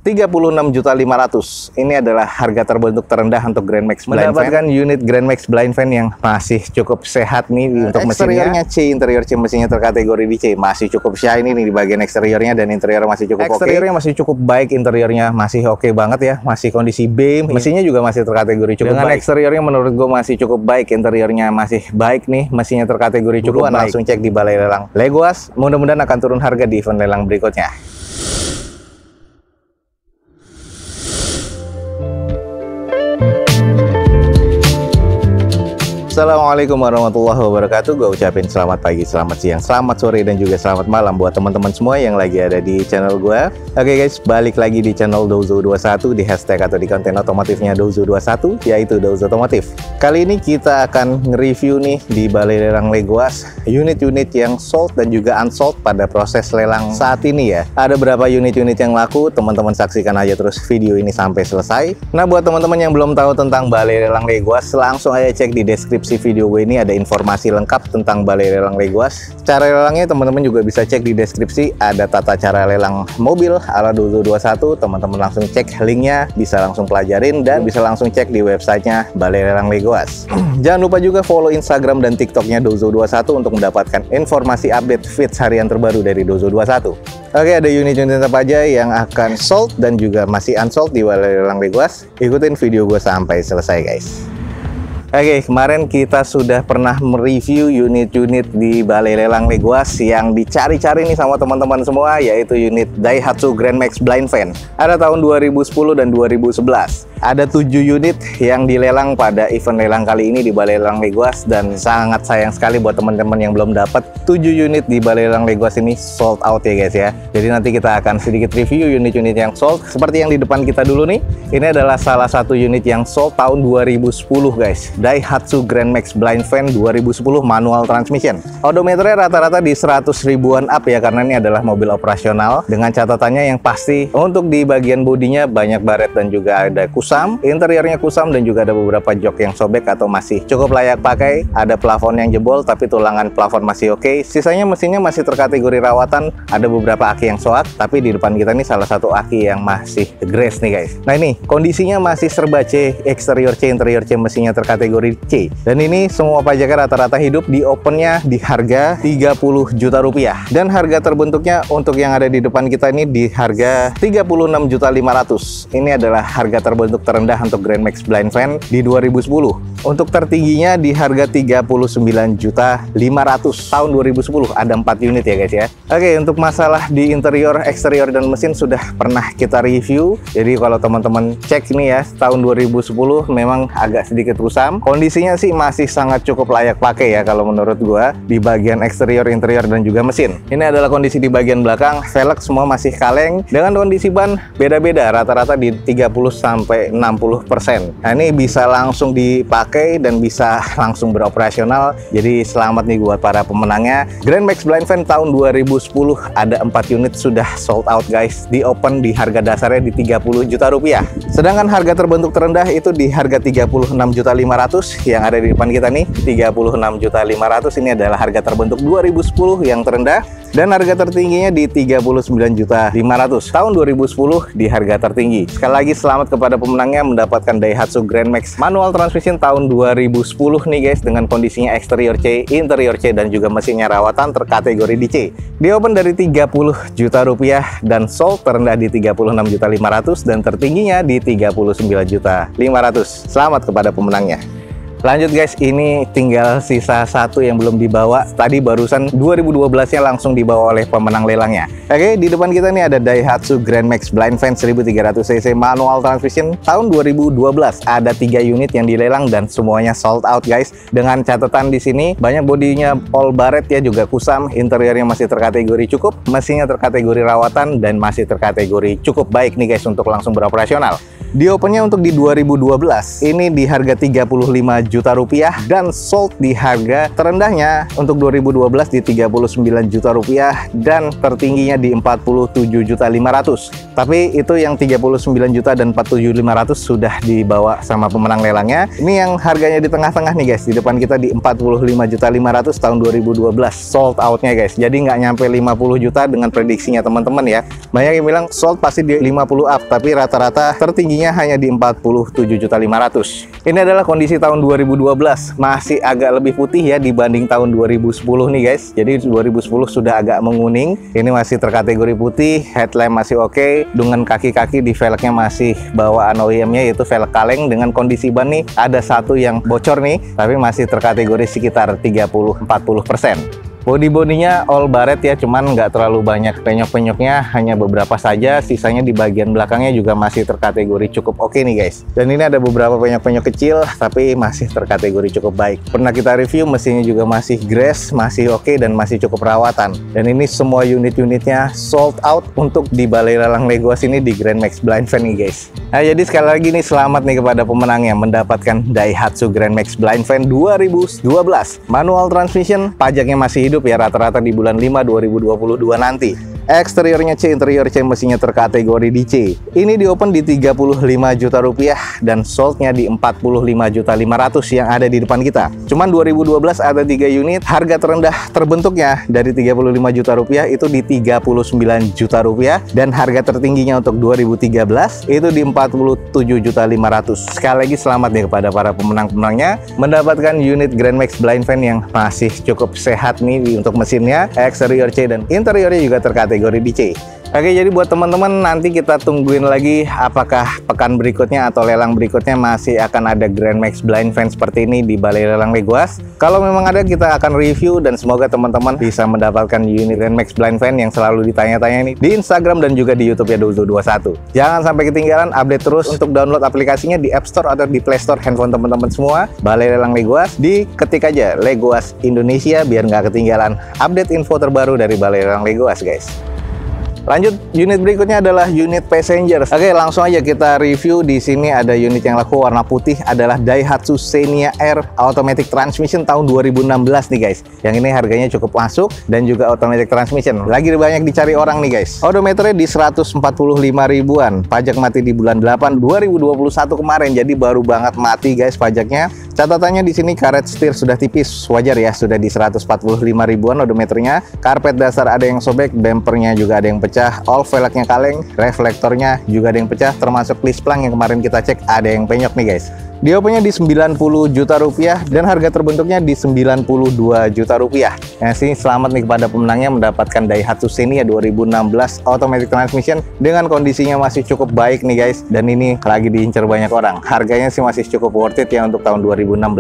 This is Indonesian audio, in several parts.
36.500.000. Ini adalah harga terbentuk terendah untuk Grand Max Blind Fan. Mendapatkan unit Grand Max Blind Fan yang masih cukup sehat nih untuk mesinnya. C, interior C mesinnya terkategori di C. Masih cukup shiny nih di bagian eksteriornya, dan interior masih cukup oke. Eksteriornya masih cukup baik, interiornya masih oke banget ya. Masih kondisi B, mesinnya juga masih terkategori cukup baik. Dengan eksteriornya menurut gue masih cukup baik, interiornya masih baik nih, mesinnya terkategori cukup baik. Langsung cek di balai lelang Legoas. Mudah-mudahan akan turun harga di event lelang berikutnya. Assalamualaikum warahmatullahi wabarakatuh. Gue ucapin selamat pagi, selamat siang, selamat sore, dan juga selamat malam buat teman-teman semua yang lagi ada di channel gue. Oke guys, balik lagi di channel Dozo21, di hashtag atau di konten otomotifnya Dozo21, yaitu Dozo Otomotif. Kali ini kita akan nge-review nih di balai lelang Legoas unit-unit yang sold dan juga unsold pada proses lelang saat ini ya. Ada berapa unit-unit yang laku, teman-teman saksikan aja terus video ini sampai selesai. Nah, buat teman-teman yang belum tahu tentang balai lelang Legoas, langsung aja cek di deskripsi video gue ini, ada informasi lengkap tentang balai lelang Legoas. Cara lelangnya teman-teman juga bisa cek di deskripsi, ada tata cara lelang mobil ala Dozo21. Teman-teman langsung cek linknya, bisa langsung pelajarin, dan bisa langsung cek di websitenya balai lelang Legoas. Jangan lupa juga follow Instagram dan TikToknya Dozo21 untuk mendapatkan informasi update feeds harian terbaru dari Dozo21. Oke, ada unit-unit apa aja yang akan sold dan juga masih unsold di balai lelang Legoas? Ikutin video gue sampai selesai guys. Oke, kemarin kita sudah pernah mereview unit-unit di balai lelang Legoas yang dicari-cari nih sama teman-teman semua, yaitu unit Daihatsu Grand Max Blind Fan. Ada tahun 2010 dan 2011. Ada 7 unit yang dilelang pada event lelang kali ini di balai lelang Legoas, dan sangat sayang sekali buat teman-teman yang belum dapat 7 unit di balai lelang Legoas ini sold out ya guys ya. Jadi nanti kita akan sedikit review unit-unit yang sold. Seperti yang di depan kita dulu nih, ini adalah salah satu unit yang sold tahun 2010 guys. Daihatsu Grand Max Blind Fan 2010 manual transmission. Odometernya rata-rata di 100 ribuan up ya, karena ini adalah mobil operasional. Dengan catatannya yang pasti, untuk di bagian bodinya banyak baret dan juga ada kusam. Interiornya kusam dan juga ada beberapa jok yang sobek atau masih cukup layak pakai. Ada plafon yang jebol tapi tulangan plafon masih oke. Sisanya mesinnya masih terkategori rawatan. Ada beberapa aki yang soak, tapi di depan kita ini salah satu aki yang masih grace nih guys. Nah ini kondisinya masih serba C, eksterior C, interior C, mesinnya terkategori C. Dan ini semua pajaknya rata-rata hidup, di opennya di harga 30 juta rupiah. Dan harga terbentuknya untuk yang ada di depan kita ini di harga 36.500.000. Ini adalah harga terbentuk terendah untuk Grand Max Blind Fan di 2010. Untuk tertingginya di harga 39.500.000 tahun 2010. Ada 4 unit ya guys ya. Oke, untuk masalah di interior, eksterior, dan mesin sudah pernah kita review. Jadi kalau teman-teman cek ini ya, tahun 2010 memang agak sedikit kusam. Kondisinya sih masih sangat cukup layak pakai ya kalau menurut gua, di bagian eksterior, interior, dan juga mesin. Ini adalah kondisi di bagian belakang, velg semua masih kaleng. Dengan kondisi ban beda-beda, rata-rata di 30-60%. Nah ini bisa langsung dipakai dan bisa langsung beroperasional. Jadi selamat nih buat para pemenangnya. Grand Max Blind Fan tahun 2010 ada 4 unit sudah sold out guys. Di open di harga dasarnya di 30 juta rupiah. Sedangkan harga terbentuk terendah itu di harga 36.500.000 yang ada di depan kita nih. 36.500.000 ini adalah harga terbentuk 2010 yang terendah, dan harga tertingginya di 39.500.000 tahun 2010 di harga tertinggi. Sekali lagi selamat kepada pemenangnya mendapatkan Daihatsu Grand Max manual transmission tahun 2010 nih guys, dengan kondisinya eksterior C, interior C, dan juga mesinnya rawatan terkategori di C. Di open dari 30 juta rupiah dan sold terendah di 36.500.000 dan tertingginya di 39.500.000. Selamat kepada pemenangnya. Lanjut guys, ini tinggal sisa satu yang belum dibawa. Tadi barusan 2012-nya langsung dibawa oleh pemenang lelangnya. Oke, di depan kita nih ada Daihatsu Grand Max Blind Fan 1300cc manual transmission tahun 2012. Ada 3 unit yang dilelang dan semuanya sold out guys. Dengan catatan di sini banyak bodinya all baret ya, juga kusam. Interiornya masih terkategori cukup, mesinnya terkategori rawatan, dan masih terkategori cukup baik nih guys untuk langsung beroperasional. Di opennya untuk di 2012, ini di harga 35 juta rupiah dan sold di harga terendahnya untuk 2012 di 39 juta rupiah dan tertingginya di 47.500.000. Tapi itu yang 39 juta dan 47.500 sudah dibawa sama pemenang lelangnya. Ini yang harganya di tengah-tengah nih guys. Di depan kita di 45.500.000 tahun 2012 sold outnya guys. Jadi nggak nyampe 50 juta dengan prediksinya teman-teman ya. Banyak yang bilang sold pasti di 50 up, tapi rata-rata tertingginya hanya di 47.500.000. Ini adalah kondisi tahun 2012, masih agak lebih putih ya dibanding tahun 2010 nih guys. Jadi 2010 sudah agak menguning, ini masih terkategori putih, headlamp masih oke, dengan kaki-kaki di velgnya masih bawaan OEM-nya yaitu velg kaleng. Dengan kondisi ban nih ada satu yang bocor nih, tapi masih terkategori sekitar 30-40%. Bodi-bodinya all baret ya, cuman nggak terlalu banyak penyok-penyoknya, hanya beberapa saja. Sisanya di bagian belakangnya juga masih terkategori cukup oke nih guys. Dan ini ada beberapa penyok-penyok kecil, tapi masih terkategori cukup baik. Pernah kita review, mesinnya juga masih grass, masih oke dan masih cukup perawatan. Dan ini semua unit-unitnya sold out untuk di balai lelang Legoas ini di Grand Max Blind Fan nih guys. Nah jadi sekali lagi nih selamat nih kepada pemenangnya mendapatkan Daihatsu Grand Max Blind Fan 2012. Manual transmission, pajaknya masih hidup ya, rata-rata di bulan 5 2022 nanti. Eksteriornya C, interior C, mesinnya terkategori di C. Ini di open di 35 juta rupiah dan soldnya di 45.500.000 yang ada di depan kita. Cuman 2012 ada 3 unit, harga terendah terbentuknya dari 35 juta rupiah itu di 39 juta rupiah dan harga tertingginya untuk 2013 itu di 47.500.000. Sekali lagi selamat nih kepada para pemenang-pemenangnya mendapatkan unit Grand Max Blind Fan yang masih cukup sehat nih untuk mesinnya, eksterior C dan interiornya juga terkategori di C. Oke, jadi buat teman-teman nanti kita tungguin lagi apakah pekan berikutnya atau lelang berikutnya masih akan ada Grand Max Blind Fan seperti ini di balai lelang Legoas. Kalau memang ada, kita akan review dan semoga teman-teman bisa mendapatkan unit Grand Max Blind Fan yang selalu ditanya-tanya ini di Instagram dan juga di YouTube ya Dozo21. Jangan sampai ketinggalan, update terus. Untuk download aplikasinya di App Store atau di Play Store handphone teman-teman semua. Balai lelang Legoas, diketik aja Legoas Indonesia biar nggak ketinggalan update info terbaru dari balai lelang Legoas guys. Lanjut, unit berikutnya adalah unit Passenger. Oke, langsung aja kita review. Di sini ada unit yang laku warna putih adalah Daihatsu Xenia R Automatic Transmission tahun 2016 nih guys. Yang ini harganya cukup masuk dan juga automatic transmission. Lagi banyak dicari orang nih guys. Odometernya di 145 ribuan. Pajak mati di bulan 8 2021 kemarin. Jadi baru banget mati guys pajaknya. Catatannya di sini karet setir sudah tipis, wajar ya, sudah di 145 ribuan odometernya. Karpet dasar ada yang sobek, bempernya juga ada yang pecah, all velgnya kaleng, reflektornya juga ada yang pecah, termasuk list plang yang kemarin kita cek ada yang penyok nih guys. Di opennya di 90 juta rupiah dan harga terbentuknya di 92 juta rupiah. Nah, sini selamat nih kepada pemenangnya mendapatkan Daihatsu Xenia 2016 Automatic Transmission dengan kondisinya masih cukup baik nih guys. Dan ini lagi diincar banyak orang. Harganya sih masih cukup worth it ya untuk tahun 2016.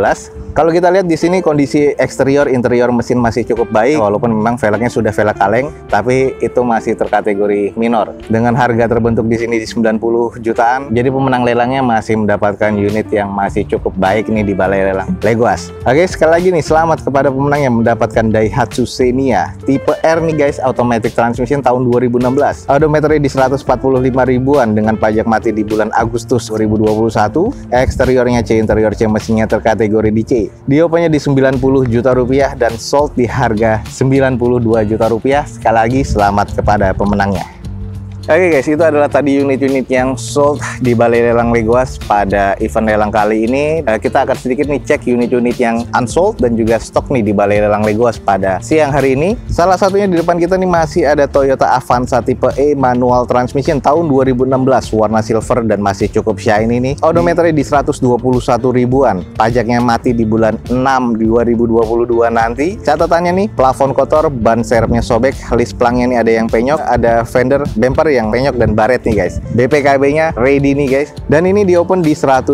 Kalau kita lihat di sini kondisi eksterior, interior mesin masih cukup baik. Walaupun memang velgnya sudah velg kaleng, tapi itu masih terkategori minor. Dengan harga terbentuk di sini di 90 jutaan, jadi pemenang lelangnya masih mendapatkan unit yang masih cukup baik nih di balai lelang Legoas. Oke, sekali lagi nih selamat kepada pemenang yang mendapatkan Daihatsu Xenia tipe R nih guys, automatic transmission tahun 2016. Odometernya di 145 ribuan dengan pajak mati di bulan Agustus 2021. Eksteriornya C, interior C, mesinnya terkategori di C. Di opennya di 90 juta rupiah dan sold di harga 92 juta rupiah. Sekali lagi selamat kepada pemenangnya. Oke guys, itu adalah tadi unit-unit yang sold di balai lelang Legoas pada event lelang kali ini. Kita akan sedikit nih cek unit-unit yang unsold dan juga stok nih di balai lelang Legoas pada siang hari ini. Salah satunya di depan kita nih masih ada Toyota Avanza tipe E manual transmission tahun 2016, warna silver dan masih cukup shiny nih. Odometernya di 121 ribuan. Pajaknya mati di bulan 6 2022 nanti. Catatannya nih, plafon kotor, ban serepnya sobek, list plangnya nih ada yang penyok, ada fender bumper yang penyok dan baret nih guys. BPKB-nya ready nih guys. Dan ini di open di 110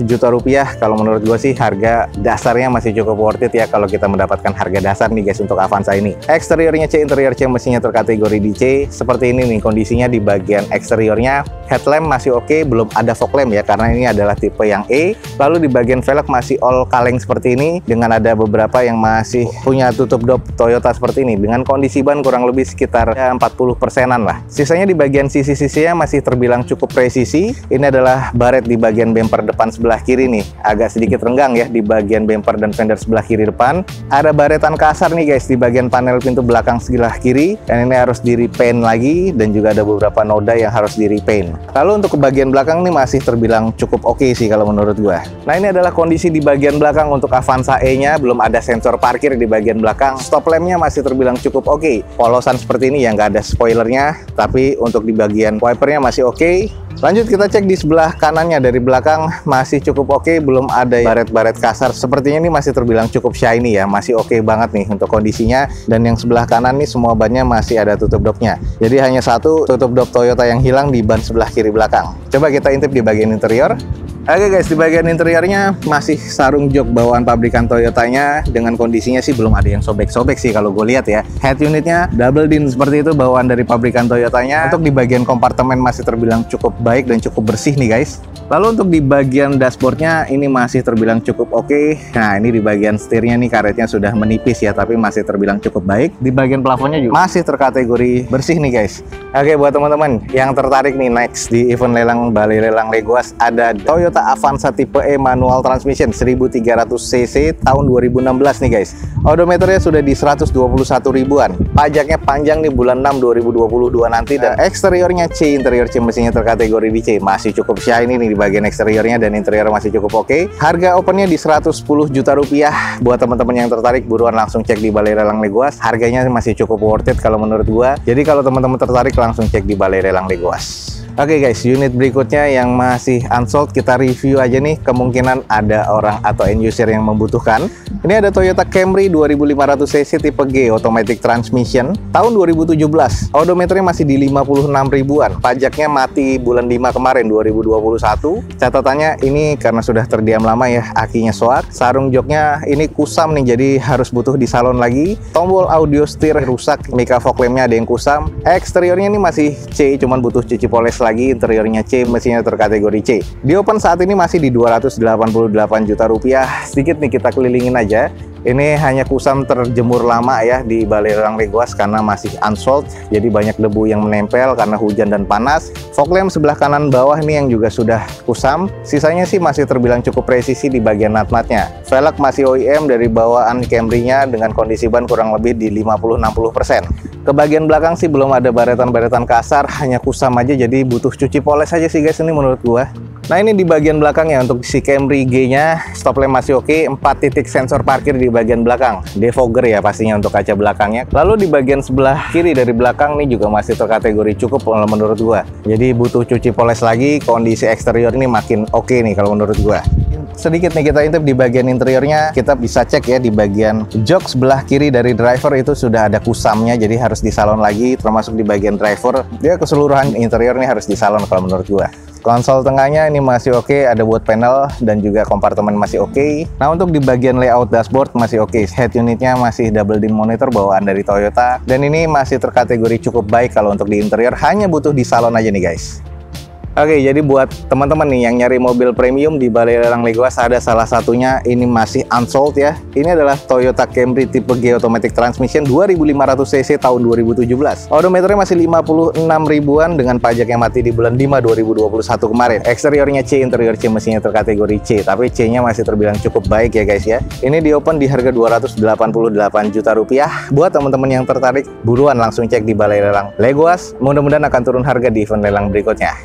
juta rupiah. Kalau menurut gue sih harga dasarnya masih cukup worth it ya kalau kita mendapatkan harga dasar nih guys untuk Avanza ini. Eksteriornya C, interior C, mesinnya terkategori di C. Seperti ini nih kondisinya di bagian eksteriornya. headlamp masih oke, belum ada fog lamp ya, karena ini adalah tipe yang E. Lalu di bagian velg masih all kaleng seperti ini, dengan ada beberapa yang masih punya tutup dop Toyota seperti ini, dengan kondisi ban kurang lebih sekitar 40%-an lah. Sisanya di bagian sisi-sisinya masih terbilang cukup presisi. Ini adalah baret di bagian bumper depan sebelah kiri nih, agak sedikit renggang ya di bagian bumper dan fender sebelah kiri depan. Ada baretan kasar nih guys di bagian panel pintu belakang sebelah kiri, dan ini harus di repaint lagi, dan juga ada beberapa noda yang harus di repaint. Lalu untuk ke bagian belakang nih masih terbilang cukup oke sih kalau menurut gua. Nah, ini adalah kondisi di bagian belakang untuk Avanza E-nya, belum ada sensor parkir di bagian belakang. Stop lamp-nya masih terbilang cukup oke. Polosan seperti ini ya, nggak ada spoilernya, tapi untuk di bagian wipernya masih oke. Lanjut kita cek di sebelah kanannya, dari belakang masih cukup oke, belum ada baret-baret kasar. Sepertinya ini masih terbilang cukup shiny ya, masih oke banget nih untuk kondisinya. Dan yang sebelah kanan nih semua bannya masih ada tutup dopnya. Jadi hanya satu tutup dop Toyota yang hilang di ban sebelah kiri belakang. Coba kita intip di bagian interior. Oke guys, di bagian interiornya masih sarung jok bawaan pabrikan Toyotanya, dengan kondisinya sih belum ada yang sobek-sobek sih kalau gue lihat ya. Head unitnya double din seperti itu bawaan dari pabrikan Toyotanya. Untuk di bagian kompartemen masih terbilang cukup baik dan cukup bersih nih guys. Lalu untuk di bagian dashboardnya ini masih terbilang cukup oke. Nah, ini di bagian setirnya nih karetnya sudah menipis ya, tapi masih terbilang cukup baik. Di bagian plafonnya juga masih terkategori bersih nih guys. Oke, buat teman-teman yang tertarik nih next di event lelang Balai Lelang Legoas, ada Toyota Avanza tipe E manual transmission 1300 cc tahun 2016 nih guys. Odometernya sudah di 121 ribuan. Pajaknya panjang nih bulan 6 2022 nanti, dan eksteriornya C, interior C mesinnya terkategori di C. Masih cukup shiny nih di bagian eksteriornya, dan interior masih cukup oke. Harga opennya di 110 juta rupiah. Buat teman-teman yang tertarik, buruan langsung cek di Balai Lelang Legoas. Harganya masih cukup worth it kalau menurut gua. Jadi kalau teman-teman tertarik langsung cek di Balai Lelang Legoas. Oke guys, unit berikutnya yang masih unsold kita review aja nih. Kemungkinan ada orang atau end user yang membutuhkan. Ini ada Toyota Camry 2500 cc tipe G automatic transmission tahun 2017. Odometernya masih di 56 ribuan. Pajaknya mati bulan 5 kemarin 2021. Catatannya ini karena sudah terdiam lama ya, akinya soak. Sarung joknya ini kusam nih, jadi harus butuh di salon lagi. Tombol audio setir rusak, mika fog lamp-nya ada yang kusam. Eksteriornya ini masih C, cuman butuh cuci poles lagi. Interiornya C, mesinnya terkategori C. Di open saat ini masih di 288 juta rupiah. Sedikit nih kita kelilingin aja. Ini hanya kusam terjemur lama ya di Balai Lelang Legoas karena masih unsold. Jadi banyak debu yang menempel karena hujan dan panas. Fog lamp sebelah kanan bawah ini yang juga sudah kusam. Sisanya sih masih terbilang cukup presisi di bagian nut-nutnya. Velg masih OEM dari bawaan Camry-nya dengan kondisi ban kurang lebih di 50-60%. Ke bagian belakang sih belum ada baretan-baretan kasar, hanya kusam aja, jadi butuh cuci poles aja sih guys ini menurut gua. Nah, ini di bagian belakangnya untuk si Camry G-nya, stop lamp masih oke, 4 titik sensor parkir di bagian belakang, defogger ya pastinya untuk kaca belakangnya. Lalu di bagian sebelah kiri dari belakang nih juga masih terkategori cukup menurut gua. Jadi butuh cuci poles lagi, kondisi eksterior ini makin oke nih kalau menurut gua. Sedikit nih kita intip di bagian interiornya, kita bisa cek ya di bagian jok sebelah kiri dari driver itu sudah ada kusamnya, jadi harus disalon lagi, termasuk di bagian driver. Dia keseluruhan interior ini harus disalon kalau menurut gua. Konsol tengahnya ini masih oke, ada wood panel dan juga kompartemen masih oke. Nah, untuk di bagian layout dashboard masih oke. Head unitnya masih double din monitor bawaan dari Toyota, dan ini masih terkategori cukup baik kalau untuk di interior, hanya butuh disalon aja nih guys. Oke, jadi buat teman-teman nih yang nyari mobil premium di Balai Lelang Legoas, ada salah satunya ini masih unsold ya. Ini adalah Toyota Camry tipe G automatic transmission 2500 cc tahun 2017. Odometernya masih 56 ribuan dengan pajak yang mati di bulan 5 2021 kemarin. Eksteriornya C, interior C, mesinnya terkategori C, tapi C-nya masih terbilang cukup baik ya guys ya. Ini di open di harga 288 juta rupiah. Buat teman-teman yang tertarik, buruan langsung cek di Balai Lelang Legoas. Mudah-mudahan akan turun harga di event lelang berikutnya.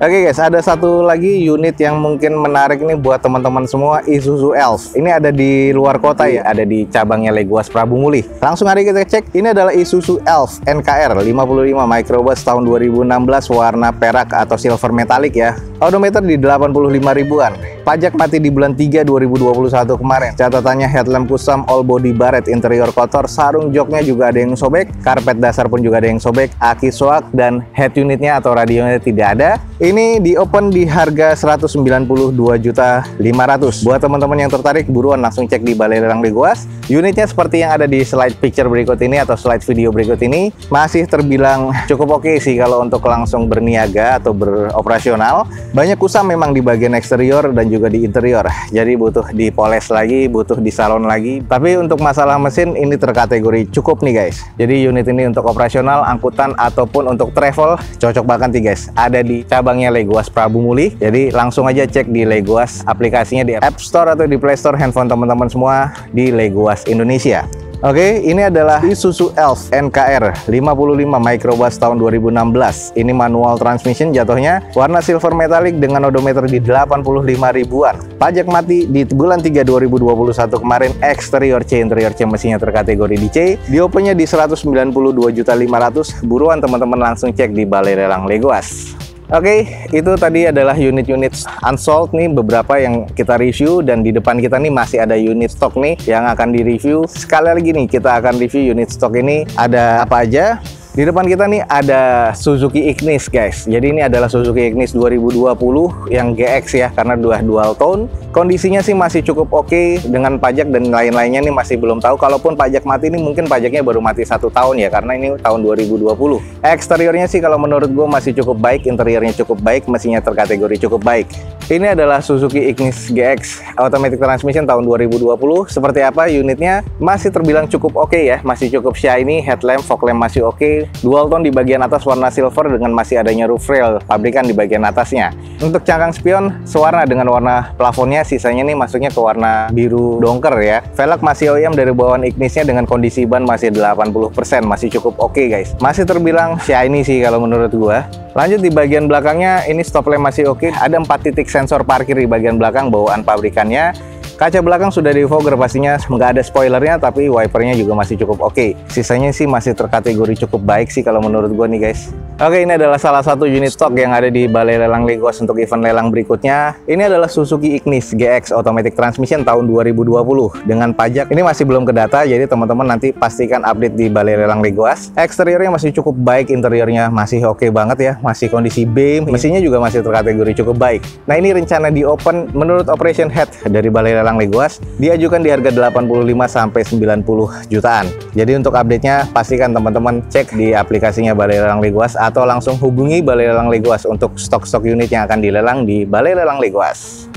Oke guys, ada satu lagi unit yang mungkin menarik nih buat teman-teman semua, Isuzu Elf. Ini ada di luar kota ya, ada di cabangnya Legoas Prabu Muli. Langsung hari kita cek, ini adalah Isuzu Elf NKR 55 Microbus tahun 2016, warna perak atau silver metallic ya. Odometer di 85 ribuan. Pajak mati di bulan 3 2021 kemarin. Catatannya headlamp kusam, all body baret, interior kotor, sarung joknya juga ada yang sobek, karpet dasar pun juga ada yang sobek, aki soak, dan head unitnya atau radionya tidak ada. Ini di open di harga 192.500.000. Buat teman-teman yang tertarik, buruan langsung cek di Balai Lelang Legoas. Unitnya seperti yang ada di slide picture berikut ini atau slide video berikut ini, masih terbilang cukup oke sih kalau untuk langsung berniaga atau beroperasional. Banyak kusam memang di bagian eksterior dan juga di interior, jadi butuh dipoles lagi, butuh disalon lagi. Tapi untuk masalah mesin ini terkategori cukup nih guys. Jadi unit ini untuk operasional, angkutan ataupun untuk travel cocok banget nih guys. Ada di cabangnya Legoas Prabu Muli. Jadi langsung aja cek di Legoas, aplikasinya di App Store atau di Play Store handphone teman-teman semua di Legoas Indonesia. Oke, ini adalah Isuzu Elf NKR 55 Microbus tahun 2016. Ini manual transmission jatuhnya, warna silver metallic dengan odometer di 85 ribuan. Pajak mati di bulan 3 2021 kemarin, eksterior C, interior C mesinnya terkategori di C. Di opennya di 192.500.000. Buruan teman-teman langsung cek di Balai Lelang Legoas. Oke, itu tadi adalah unit-unit unsold nih, beberapa yang kita review, dan di depan kita nih masih ada unit stok nih yang akan direview. Sekali lagi nih kita akan review unit stok ini ada apa aja. Di depan kita nih ada Suzuki Ignis guys. Jadi ini adalah Suzuki Ignis 2020 yang GX ya, karena dual tone. Kondisinya sih masih cukup oke, dengan pajak dan lain-lainnya nih masih belum tahu. Kalaupun pajak mati nih mungkin pajaknya baru mati 1 tahun ya, karena ini tahun 2020. Eksteriornya sih kalau menurut gue masih cukup baik, interiornya cukup baik, mesinnya terkategori cukup baik. Ini adalah Suzuki Ignis GX Automatic Transmission tahun 2020. Seperti apa unitnya? Masih terbilang cukup oke ya, masih cukup shiny, headlamp, fog lamp masih oke. Dual tone di bagian atas warna silver dengan masih adanya roof rail pabrikan di bagian atasnya. Untuk cangkang spion sewarna dengan warna plafonnya, sisanya nih masuknya ke warna biru dongker ya. Velg masih OEM dari bawaan Ignisnya dengan kondisi ban masih 80%, masih cukup oke guys. Masih terbilang shiny sih kalau menurut gua. Lanjut di bagian belakangnya, ini stop lamp masih oke. Ada 4 titik sensor parkir di bagian belakang bawaan pabrikannya. Kaca belakang sudah di fogger pastinya, nggak ada spoilernya, tapi wipernya juga masih cukup oke. Sisanya sih masih terkategori cukup baik sih kalau menurut gue nih guys. Oke, ini adalah salah satu unit stok yang ada di Balai Lelang Legoas untuk event lelang berikutnya. Ini adalah Suzuki Ignis GX Automatic Transmission tahun 2020 dengan pajak. Ini masih belum ke data, jadi teman-teman nanti pastikan update di Balai Lelang Legoas. Eksteriornya masih cukup baik, interiornya masih oke banget ya, masih kondisi B, mesinnya juga masih terkategori cukup baik. Nah, ini rencana di open menurut operation head dari Balai Lelang Legoas diajukan di harga 85 sampai 90 jutaan. Jadi untuk update-nya pastikan teman-teman cek di aplikasinya Balai Lelang Legoas atau langsung hubungi Balai Lelang Legoas untuk stok-stok unit yang akan dilelang di Balai Lelang Legoas.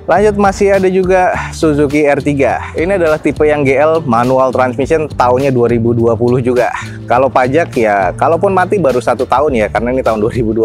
Lanjut masih ada juga Suzuki R3. Ini adalah tipe yang GL manual transmission, tahunnya 2020 juga. Kalau pajak ya, kalaupun mati baru 1 tahun ya, karena ini tahun 2020.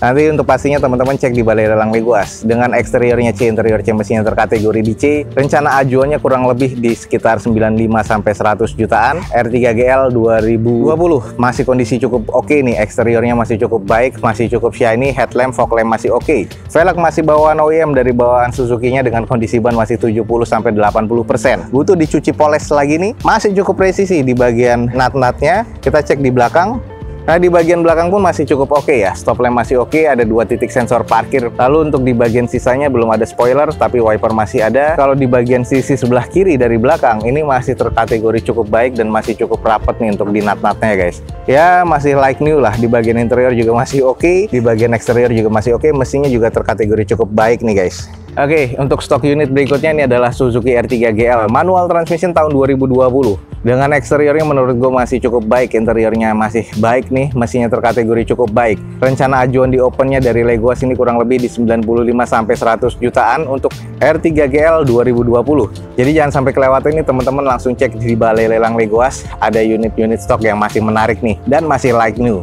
Nanti untuk pastinya teman-teman cek di Balai Lelang Legoas. Dengan eksteriornya C, interior C mesinnya terkategori di C. Rencana ajuannya kurang lebih di sekitar 95 sampai 100 jutaan. R3 GL 2020 masih kondisi cukup oke nih, eksteriornya masih cukup baik, masih cukup shiny, headlamp, fog lamp masih oke. Velg masih bawaan OEM dari bawaan Suzuki-nya dengan kondisi ban masih 70 sampai 80%. Butuh dicuci poles lagi nih. Masih cukup presisi di bagian nut-nutnya. Kita cek di belakang. Nah, di bagian belakang pun masih cukup oke ya. Stop lamp masih oke, ada 2 titik sensor parkir. Lalu untuk di bagian sisanya belum ada spoiler, tapi wiper masih ada. Kalau di bagian sisi sebelah kiri dari belakang, ini masih terkategori cukup baik dan masih cukup rapat nih untuk di nut-nutnya guys. Ya, masih like new lah. Di bagian interior juga masih oke, di bagian eksterior juga masih oke. Mesinnya juga terkategori cukup baik nih guys. Oke, untuk stok unit berikutnya ini adalah Suzuki R3 GL manual transmission tahun 2020. Dengan eksteriornya menurut gue masih cukup baik, interiornya masih baik nih, mesinnya terkategori cukup baik. Rencana ajuan di opennya dari Legoas ini kurang lebih di 95 sampai 100 jutaan untuk R3 GL 2020. Jadi jangan sampai kelewatan ini teman-teman, langsung cek di Balai Lelang Legoas. Ada unit-unit stok yang masih menarik nih dan masih like new.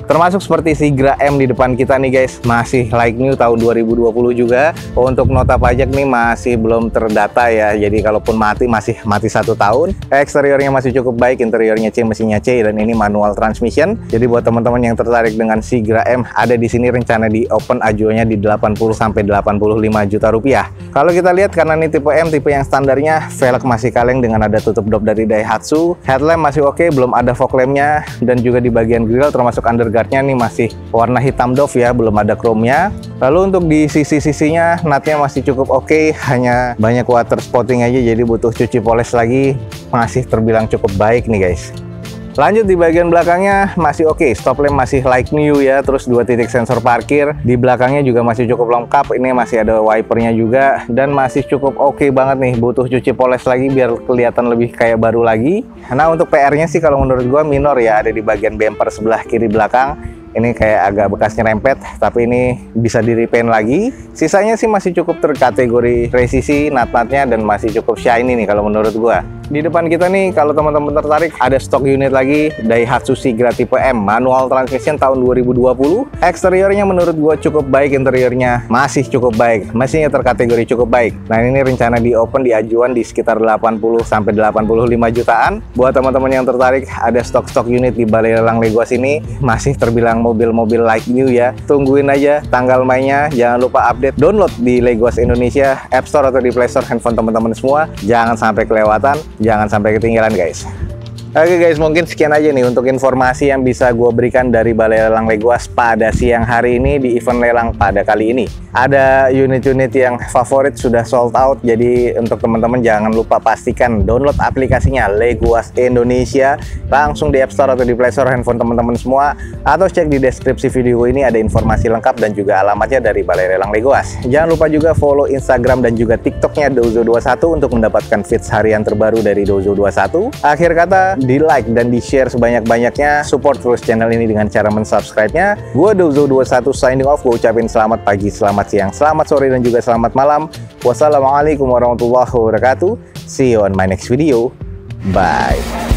Termasuk seperti Sigra M di depan kita nih guys, masih like new tahun 2020 juga. Untuk nota pajak nih masih belum terdata ya, jadi kalaupun mati masih mati 1 tahun. Eksteriornya masih cukup baik, interiornya C, mesinnya C, dan ini manual transmission. Jadi buat teman-teman yang tertarik dengan Sigra M, ada di sini rencana di open ajuannya di 80 sampai 85 juta rupiah. Kalau kita lihat karena ini tipe M, tipe yang standarnya, velg masih kaleng dengan ada tutup dop dari Daihatsu. Headlamp masih oke, belum ada fog lampnya, dan juga di bagian grill termasuk underguard nih masih warna hitam doff ya, belum ada chrome-nya. Lalu untuk di sisi-sisinya nutnya masih cukup oke, hanya banyak water spotting aja, jadi butuh cuci poles lagi. Masih terbilang cukup baik nih guys. Lanjut di bagian belakangnya masih oke, stop lamp masih like new ya, terus 2 titik sensor parkir. Di belakangnya juga masih cukup lengkap, ini masih ada wipernya juga dan masih cukup oke banget nih. Butuh cuci poles lagi biar kelihatan lebih kayak baru lagi. Nah, untuk PR-nya sih kalau menurut gua minor ya, ada di bagian bumper sebelah kiri belakang. Ini kayak agak bekas nyerempet, tapi ini bisa di repaint lagi. Sisanya sih masih cukup terkategori presisi, nut-nutnya, dan masih cukup shiny nih kalau menurut gua. Di depan kita nih, kalau teman-teman tertarik, ada stok unit lagi Daihatsu Sigra tipe M, manual transmission tahun 2020. Eksteriornya menurut gua cukup baik, interiornya masih cukup baik, mesinnya terkategori cukup baik. Nah, ini rencana di open di ajuan di sekitar 80 sampai 85 jutaan. Buat teman-teman yang tertarik, ada stok-stok unit di Balai Lelang Legoas ini, masih terbilang mobil-mobil like new ya. Tungguin aja tanggal mainnya, jangan lupa update, download di Legoas Indonesia App Store atau di Play Store handphone teman-teman semua. Jangan sampai kelewatan, jangan sampai ketinggalan guys. Oke guys, mungkin sekian aja nih untuk informasi yang bisa gue berikan dari Balai Lelang Legoas pada siang hari ini di event lelang pada kali ini. Ada unit-unit yang favorit sudah sold out, jadi untuk teman-teman jangan lupa pastikan download aplikasinya Legoas Indonesia langsung di App Store atau di Play Store handphone teman-teman semua, atau cek di deskripsi video ini ada informasi lengkap dan juga alamatnya dari Balai Lelang Legoas. Jangan lupa juga follow Instagram dan juga TikToknya Dozo21 untuk mendapatkan feeds harian terbaru dari Dozo21. Akhir kata, di like dan di share sebanyak-banyaknya, support terus channel ini dengan cara mensubscribe-nya. Gue Dozo21 signing off, gue ucapin selamat pagi, selamat siang, selamat sore, dan juga selamat malam. Wassalamualaikum warahmatullahi wabarakatuh. See you on my next video. Bye.